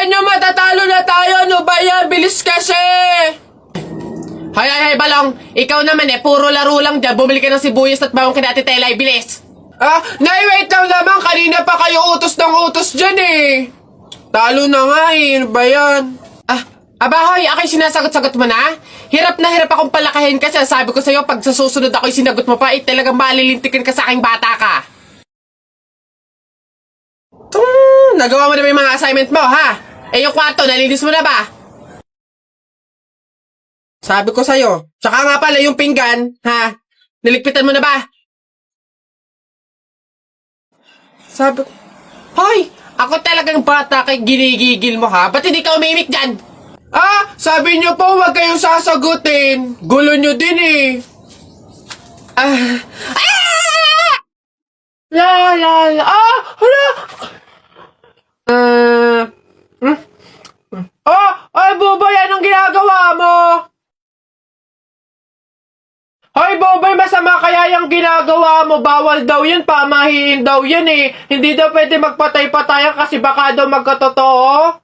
Bilisan nyo, matatalo na tayo. Ano ba yan? Bilis kasi. Hay, Balong. Ikaw naman puro laro lang dyan. Bumili ka ng sibuyas at bawang kina Ate Telay. Bilis. Nay, wait lang naman. Kanina pa kayo utos ng utos dyan Talo na nga Ano ba yan? Abahoy, ako'y sinasagot-sagot mo na? Hirap na hirap akong palakahin kasi sabi ko sa'yo, pag sa susunod ako'y sinagot mo pa, talagang malilintikin ka sa aking bata ka. Nagawa mo na ba yung mga assignment mo, ha? Yung kwarto, nalinis mo na ba? Sabi ko sa'yo. Tsaka nga pala yung pinggan, ha? Niligpitan mo na ba? Sabi ko, hoy! Ako talagang bata kay ginigigil mo, ha? Ba't hindi ka umimik dyan? Sabi niyo po huwag kayong sasagutin. Gulo niyo din Hala! Boboy, anong ginagawa mo? Hoy, Boboy, masama kaya yung ginagawa mo. Bawal daw yan, pamahiin daw yan Hindi daw pwede magpatay-patayan kasi baka daw magkatotoo.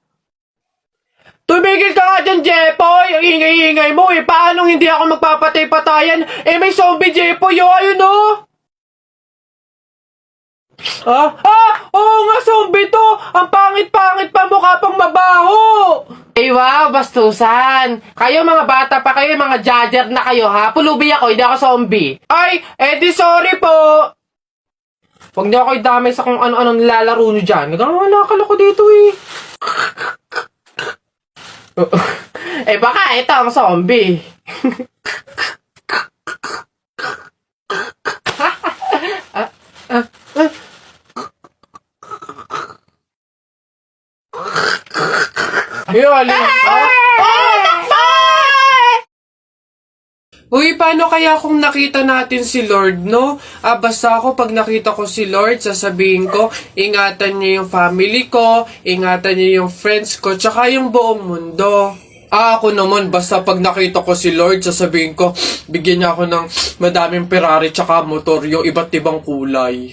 Tumigil ka nga dyan, Jepoy! Ang ingay-ingay mo Paano hindi ako magpapatay-patayan? May zombie, Jepoy, ayun Oo nga, zombie to! Ang pangit-pangit pa, mukha pang mabaho! Wow, bastusan! Kayo mga bata pa kayo, mga judger na kayo, ha? Pulubi ako, hindi ako zombie. Ay, di sorry po! Huwag niyo ako idamay sa kung ano-ano nilalaro niyo dyan. Nagkakalakal ako dito baka ito ang zombie. Uy, paano kaya kung nakita natin si Lord, no? Basta ako pag nakita ko si Lord, sasabihin ko, ingatan niya yung family ko, ingatan niya yung friends ko, tsaka yung buong mundo. Ako naman, basta pag nakita ko si Lord, sasabihin ko, bigyan niya ako ng madaming Ferrari tsaka motor, yung iba't ibang kulay.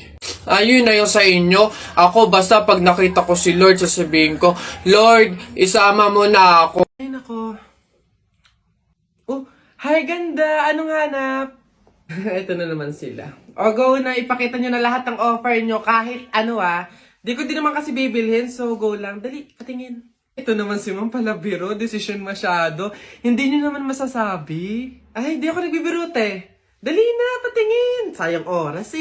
Ayun na yung sa inyo. Ako, basta pag nakita ko si Lord, sasabihin ko, Lord, isama mo na ako. Ay, nako. Hi, ganda! Anong hanap? Ito na naman sila. Go na, ipakita nyo na lahat ng offer nyo kahit Di ko din naman kasi bibilhin, so go lang. Dali, patingin. Ito naman si Ma'am Palabiro, decision masyado. Hindi nyo naman masasabi. Ay, hindi ako nagbibiro, Dali na, patingin. Sayang oras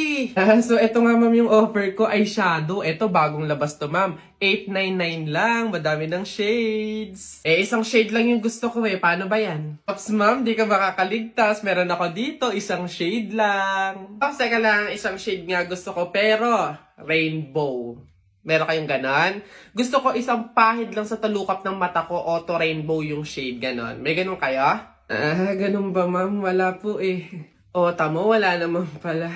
So, ito nga ma'am yung offer ko ay shadow. Ito, bagong labas to ma'am. 899 lang. Madami ng shades. Isang shade lang yung gusto ko Paano ba yan? Pops ma'am, di ka makakaligtas. Meron ako dito, isang shade lang. Pops, teka lang, isang shade nga gusto ko. Pero, rainbow. Meron kayong ganon? Gusto ko isang pahid lang sa talukap ng mata ko. Auto rainbow yung shade, ganon. May ganon kayo? Ganon ba ma'am? Wala po tamo, wala naman pala.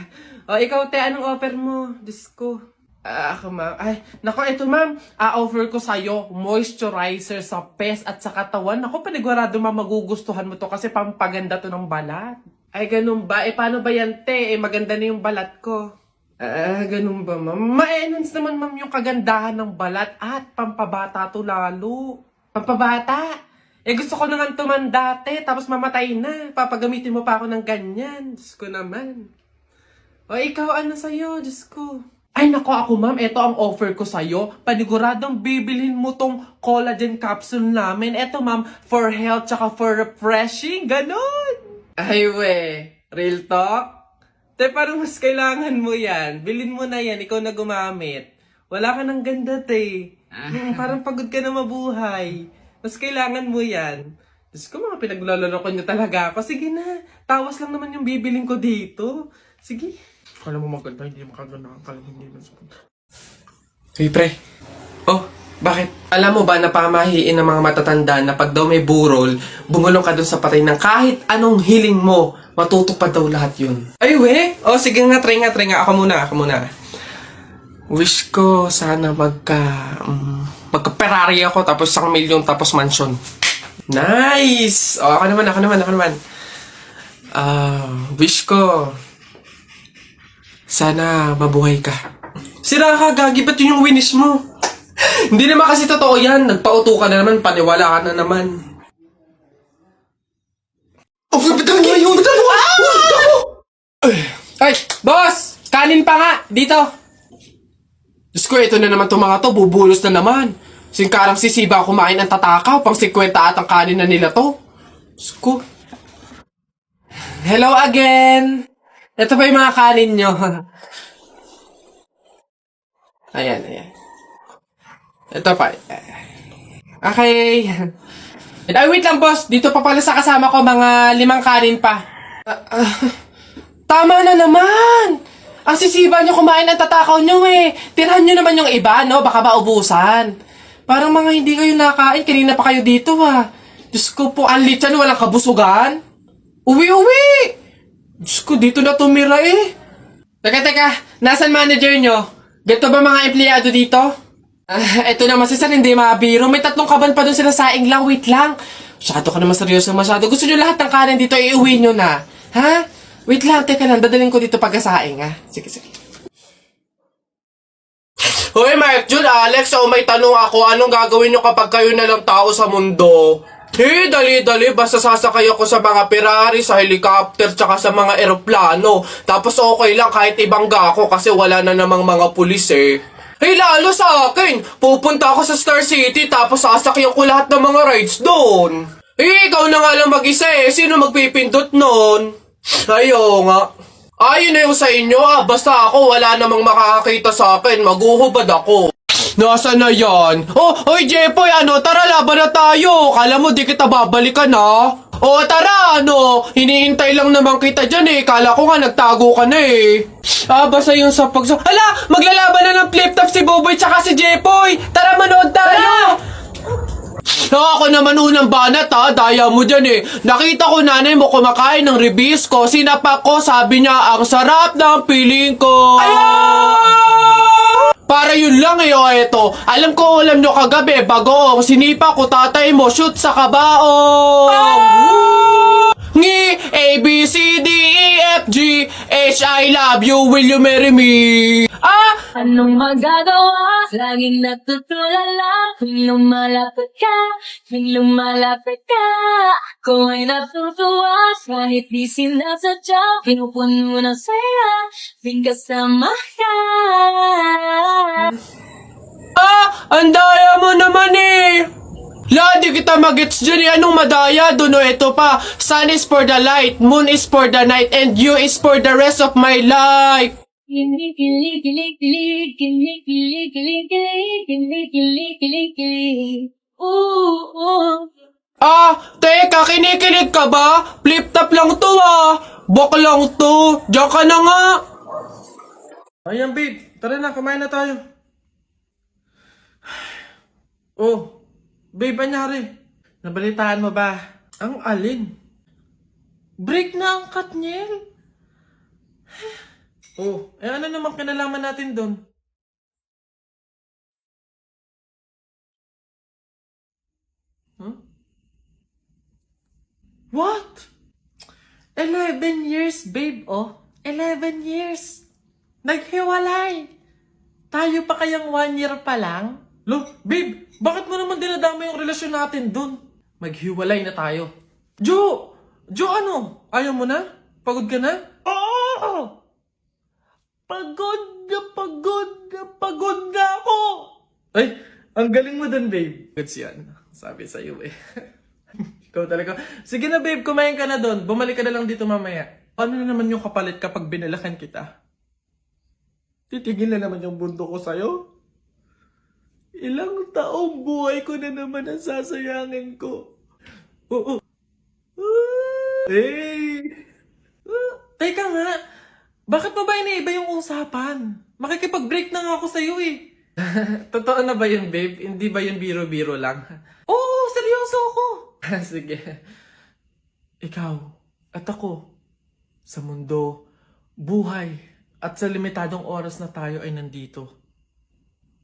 Ikaw, anong offer mo? Diyos ko. Ako, ma'am. Ay, nako, ito, ma'am. Offer ko sa'yo, moisturizer sa pes at sa katawan. Nako, panigurado, ma'am, magugustuhan mo to kasi pampaganda to ng balat. Ay, ganun ba? Paano ba yan, maganda na yung balat ko. Ganun ba, ma'am? Ma-enhance naman, ma'am, yung kagandahan ng balat at pampabata to lalo. Pampabata? Gusto ko naman tumanda, tapos mamatay na. Papagamitin mo pa ako ng ganyan. Diyos ko naman. Ikaw, ano sa'yo? Diyos ko. Ay, nako ako, ma'am. Ito ang offer ko sa'yo. Paniguradong bibilhin mo tong collagen capsule namin. Ito, ma'am, for health tsaka for refreshing. Ganon. Ay, real talk? Parang mas kailangan mo yan. Bilhin mo na yan. Ikaw na gumamit. Wala ka ng ganda, Parang pagod ka na mabuhay. Mas kailangan mo yan. Diyos ko, mga pinaglaloloko niyo talaga ako. Sige na, tawas lang naman yung bibiling ko dito. Sige. Kala mo maganda, hindi makaganda. Kala hindi masukot. Hey, pre. Bakit? Alam mo ba na pamahiin ng mga matatanda na pag daw may burol, bumulong ka dun sa patay ng kahit anong hiling mo, matutupad daw lahat yun. Ay, sige nga, try nga. Ako muna. Wish ko sana magka-Ferrari ako, tapos 1 milyon, tapos mansion. Nice! Ako naman. Wish ko sana mabuhay ka. Sira ka, gagi, ba't yun yung wish mo? Hindi naman kasi totoo yan. Nagpauto ka na naman, paniwala ka na naman. Oh, bitawan mo yun! Ay, boss! Kanin pa nga! Dito! Diyos ko, ito na naman itong mga to. Bubulos na naman. Singkarang sisiba kumain ng tatakaw. Pang 50 at ang kanin na nila to. Diyos ko. Hello again! Ito pa yung mga kanin nyo. Ayan, ayan. Ito pa. Okay. Ay, wait lang, boss. Dito pa pala sa kasama ko mga 5 kanin pa. Tama na naman! Ang sisiba nyo kumain ng tatakaw nyo eh. Tirahan nyo naman yung iba, no? Baka maubusan. Parang mga hindi kayo nakain. Kanina pa kayo dito, ha. Diyos ko po, ang litsan, walang kabusugan. Uwi! Diyos ko, dito na tumira eh. Teka. Nasaan manager nyo? Ganito ba mga empleyado dito? Eto naman si Sir, hindi mabiro. May 3 kaban pa dun sila saing lang. Wait lang. Masyado ka naman seryoso masyado. Gusto nyo lahat ng kanin dito, iuwi nyo na. Ha? Wait lang, teka lang. Dadalhin ko dito pagkasaing, ha? Sige. Hoy, Mike Jun, Alex, may tanong ako. Anong gagawin nyo kapag kayo na lang tao sa mundo? Dali. Basta sasakay ako sa mga Ferrari, sa helicopter, tsaka sa mga eroplano. Tapos okay lang kahit ibangga ako kasi wala na namang mga pulis eh. Lalo sa akin. Pupunta ako sa Star City tapos sasakyan ko lahat ng mga rides doon. Ikaw na nga lang mag-isa eh. Sino magpipindot nun? Ayo nga. Ayun na yung sa inyo basta ako wala namang makakakita sa akin. Maguhubad ako. Nasaan na yan? Hoy Jepoy, tara laban na tayo. Kala mo di kita babalikan tara, hinihintay lang naman kita dyan eh. Kala ko nga nagtago ka na eh. Basta yung sa Hala, maglalaban na ng flip-top si Boboy tsaka si Jepoy. Tara, manood tayo. Ako naman unang banat daya mo dyan eh. Nakita ko nanay mo kumakain ng ribisco. Sinapak ko, sabi niya, ang sarap ng piling ko. Para yun lang eto. Alam nyo kagabi, bagoong sinipa ko tatay mo, shoot sa kabaong. Ngi, A, B, C, D, E, F, G, H, I love you, will you marry me? Anong magagawa? Laging natutulala tuwing lumalapit ka Kung ay natutuwa kahit di sinasadya Pinupuno ng saya tuwing kasama ka Ang daya mo naman eh! Di kita magets dyan eh. Anong madaya? Doon ito pa. Sun is for the light, moon is for the night, and you is for the rest of my life. Kilig, kilig, kilig, kilig, kilig, kilig, kilig, kilig, kilig, kilig, kilig, kilig. Teka, kinikilig ka ba? Flip-top lang to Bok lang to. Diyan ka na nga. Ayan babe, tara na, kumain na tayo. Babe, anyari? Nabalitaan mo ba? Ang alin? Break na ang Katniel. Ano naman kinalaman natin doon? What? 11 years, babe, 11 years. Naghiwalay. Tayo pa kayang 1 year pa lang? Babe, bakit mo naman dinadama yung relasyon natin doon? Maghiwalay na tayo. Jo, ayaw mo na? Pagod ka na? Oo! Pagod na ako! Ay, ang galing mo dun, babe. Goods yan. Sabi sa'yo eh. Ikaw talaga. Sige na, babe, kumain ka na dun. Bumalik ka na lang dito mamaya. Ano na naman yung kapalit kapag binalakan kita? Titigil na naman yung bundo ko sa'yo? Ilang taong buhay ko na naman ang sasayangin ko. Teka nga. Bakit pa ba iniiba yung usapan? Makikipag-break na nga ako sa'yo eh. Totoo na ba yun, babe? Hindi ba yun biro-biro lang? Oo, seryoso ako. Sige. Ikaw at ako sa mundo, buhay, at sa limitadong oras na tayo ay nandito.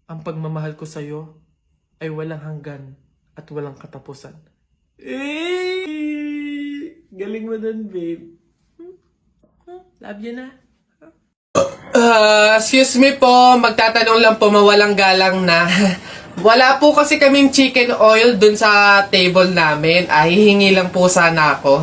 Ang pagmamahal ko sa'yo ay walang hanggan at walang katapusan. Galing mo dun, babe. Love you na. Excuse me po, magtatanong lang po, mawalang galang na. Wala po kasi kaming chicken oil dun sa table namin. Ay, hihingi lang po sana ako.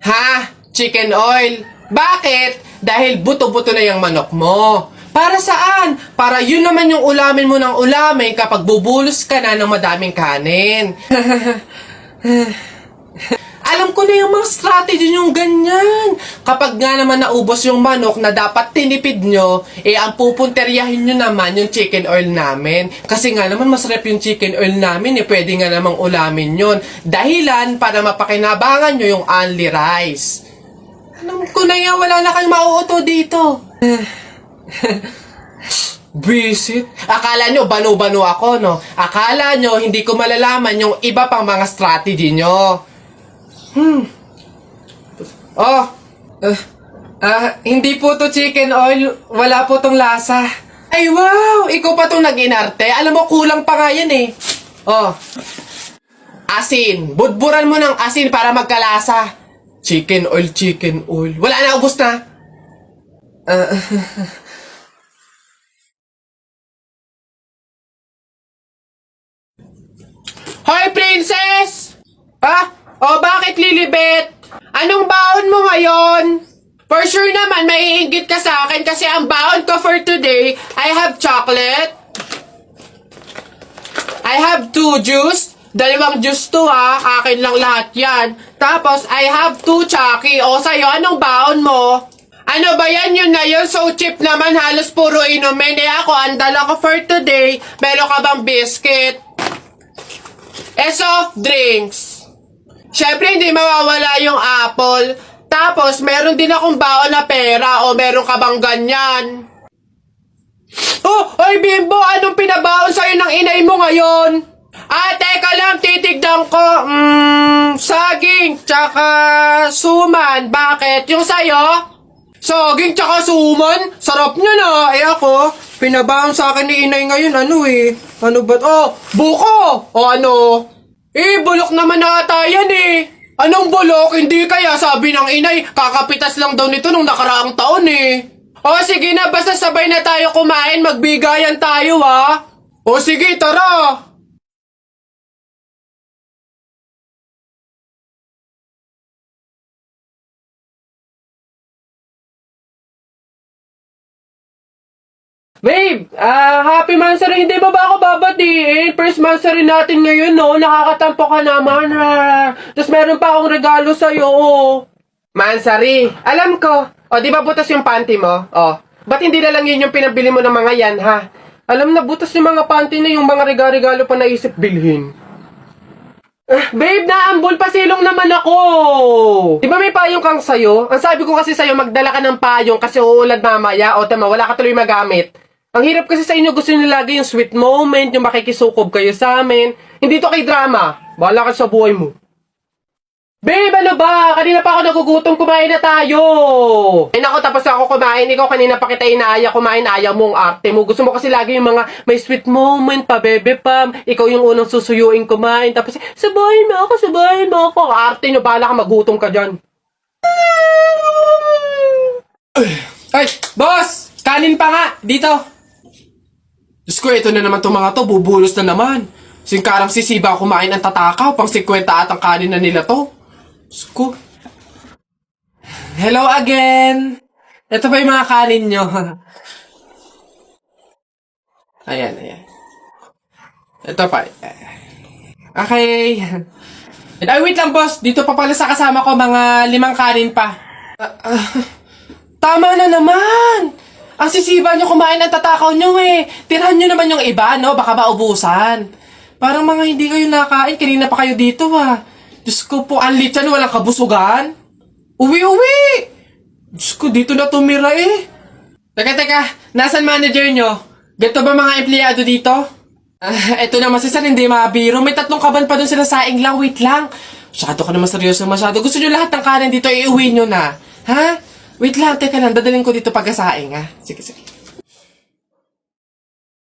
Ha? Chicken oil? Bakit? Dahil buto-buto na yung manok mo. Para saan? Para yun naman yung ulamin mo ng ulamin kapag bubulos ka na ng madaming kanin. Alam ko na yung mga strategy yung ganyan. Kapag nga naman naubos yung manok na dapat tinipid nyo, ang pupunteryahin nyo naman yung chicken oil namin. Kasi nga naman masarap yung chicken oil namin, pwede nga namang ulamin yun. Dahilan para mapakinabangan nyo yung only rice. Alam ko na yan, wala na kayong mauuto dito. Visit? Akala nyo, banu-banu ako, no? Akala nyo, hindi ko malalaman yung iba pang mga strategy nyo. Hindi po to chicken oil. Wala po tong lasa. Ay, wow! Ikaw pa tong nag-inarte. Alam mo, kulang pa nga yan eh. Asin. Budburan mo ng asin para magkalasa. Chicken oil, chicken oil. Wala na, ubos na. Hoy, princess! Bakit Lilibet? Anong baon mo ngayon? For sure naman, maiinggit ka sa akin kasi ang baon ko for today, I have chocolate. I have 2 juice. 2 juice to ha. Akin lang lahat yan. Tapos, I have 2 Chucky. O, sa'yo, anong baon mo? Ano ba yan? Yun na yun. So cheap naman. Halos puro inumin. Ako, ang dala ko for today. Meron ka bang biscuit? Soft drinks. Siyempre, hindi mawawala yung apple. Tapos, meron din akong baon na pera. O, meron ka bang ganyan? Oy, Bimbo! Anong pinabaon sa'yo ng inay mo ngayon? Teka lang, titignan ko. Saging, tsaka suman. Bakit? Yung sa'yo? Saging, tsaka suman? Sarap niya na. Ako, pinabaon sa akin ni inay ngayon. Ano ba? Buko! Ano? Bulok naman ata yan Anong bulok? Hindi kaya sabi ng inay, kakapitas lang daw nito nung nakaraang taon sige na, basta sabay na tayo kumain, magbigayan tayo sige, tara! Babe, happy Mansari, hindi ba ako babatiin? First Mansari natin ngayon, no? Nakakatampo ka naman, ha? Tapos meron pa akong regalo sa'yo, Mansari, alam ko. Di ba butas yung panty mo? Ba't hindi na lang yun yung pinabili mo ng mga yan, ha? Alam na, butas yung mga panty na yung mga regalo pa naisip bilhin. Babe, naambol pa silong naman ako. Di ba may payong kang sayo? Ang sabi ko kasi sayo, magdala ka ng payong kasi uulad mamaya. Tama, wala ka tuloy magamit. Ang hirap kasi sa inyo, gusto nyo lagi yung sweet moment, yung makikisukob kayo sa amin. Hindi to kay drama. Bahala ka sa buhay mo. Babe, ano ba? Kanina pa ako nagugutom, kumain na tayo. Naku, tapos ako kumain. Ikaw kanina pa kita inaaya kumain, ayaw mong arte mo. Gusto mo kasi lagi yung mga may sweet moment pa, bebe pam. Ikaw yung unang susuyuin kumain. Tapos, sabahin mo ako. Arte nyo, bahala ka, magutom ka dyan. Ay, boss! Kanin pa nga, dito. Diyos ko, ito na naman itong mga to, bubulos na naman. Singkarang sisiba kumain ang tatakaw, pang 50 at ang kanin na nila to. Diyos ko. Hello again! Ito ba yung mga kanin nyo? Ayan. Ito pa. Okay. Ay, wait lang boss, dito pa pala sa kasama ko mga 5 kanin pa. Tama na naman! Ang sisiba nyo kumain ang tatakaw nyo Tirahan nyo naman yung iba, no? Baka maubusan. Parang mga hindi kayo nakain. Kanina pa kayo dito, Diyos ko po, ang litsan, walang kabusugan. Uwi! Diyos ko, dito na tumira Teka, nasan manager nyo? Ganito ba mga empleyado dito? Eto naman si Sir, hindi mabiro. May 3 kaban pa dun sila saing lang. Wait lang. Masyado ka naman seryoso masyado. Gusto nyo lahat ng kanin dito, iuwi nyo na. Ha? Wait lang, teka lang. Dadalhin ko dito pag-asaing, ha? Sige.